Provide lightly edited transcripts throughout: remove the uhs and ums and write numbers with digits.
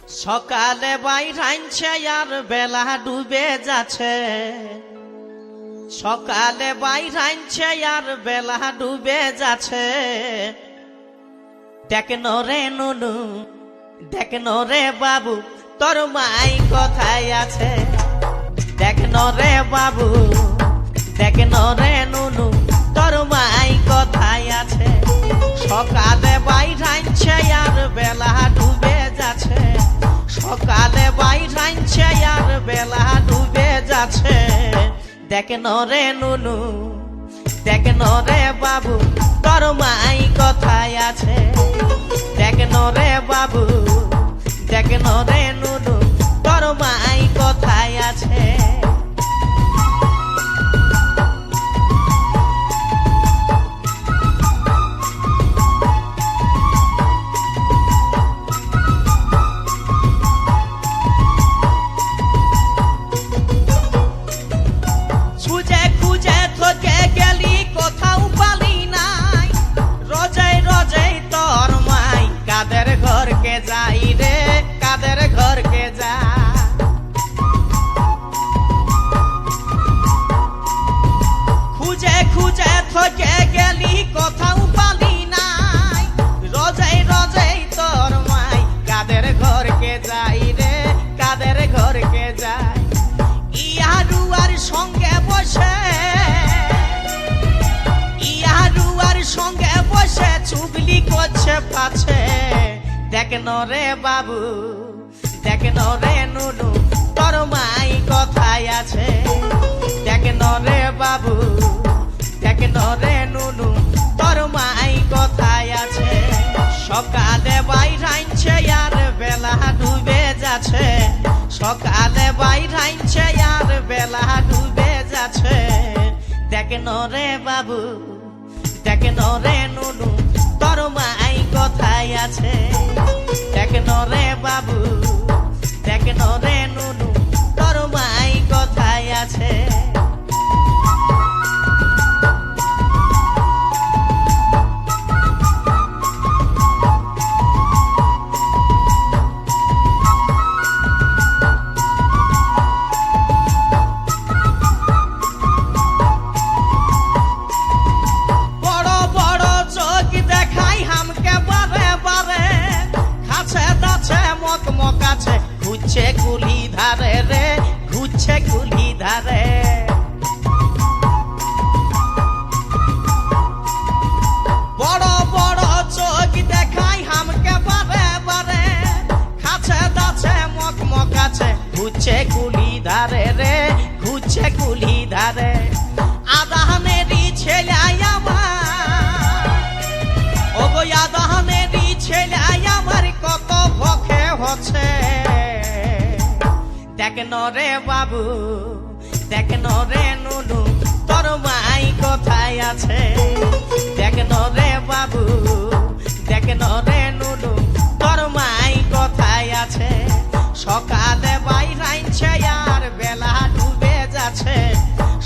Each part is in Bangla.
সকালে বাইরাইছে আর বেলা ডুবে যাচ্ছে। সকালে বাইরাইছে আর বেলা ডুবে যাচ্ছে। দেখন রে নুনু, দেখন রে বাবু, তোর মাই কোথায় আছে? দেখন রে বাবু, দেখন রে নুনু, তোর মাই কোথায় আছে? সকালে বাইরাইছে আর বেলা ডুবে যাচ্ছে। সকালে বাইরাইছে আর বেলা ডুবে যাচ্ছে। দেখন রে নুনু, দেখন রে বাবু, তোর মাই কোথায় আছে? দেখন রে বাবু, দেখন রে নুনু, তোর মাই কোথায় আছে? খুঁজে খুঁজে তোকে গেলি কোথাও পালি নাই। রোজে রোজে তোর মাই কাদের ঘরকে যাই রে, কাদের ঘরকে যা। খুঁজে খুঁজে তোকে গেলি কোথাও পালি নাই। রোজে রোজে তোর মাই কাদের ঘরকে যাই রে, কাদের ঘরকে যাই। ইয়ারুয়ার সঙ্গে বসে, ইয়ারুয়ার সঙ্গে বসে চুগলি করছে পাছে। দেখন রে বাবু, দেখন রে নুনু, তোর মাই কোথায় আছে? দেখন রে বাবু, দেখন রে নুনু, তোর মাই কোথায় আছে? সকালে বাইরাইছে আর বেলা ডুবে যাচ্ছে। সকালে বাইরাইছে আর বেলা ডুবে যাচ্ছে। দেখন রে বাবু, দেখন রে নুনু, তোর মাই কোথায় আছে? দেখন রে বাবু, দেখন রে নুনু, তোর মাই কোথায় আছে? মকাছে ঘুরছে কুলি ধারে রে, ঘুরছে কুলি ধারে। বড় বড় চোখ দেখাই হামকে বারে বারে। খাছে দাছে মকাছে ঘুরছে কুলি ধারে রে, ঘুরছে কুলি ধারে। আদাহানেরই ছেলে আমার, ও গো আদাহানেরই ছেলে আমার কত ভখে হচ্ছে। দেখন রে বাবু, দেখন রে নুনু, তোর মাই কোথায় আছে? দেখন রে বাবু, দেখন রে নুনু, তোর মাই কোথায় আছে? সকালে বাইরাইছে আর বেলা ডুবে যাচ্ছে।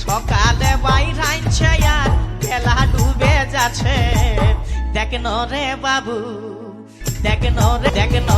সকালে বাইরাইছে আর বেলা ডুবে যাচ্ছে। দেখন রে বাবু, দেখন রে, দেখন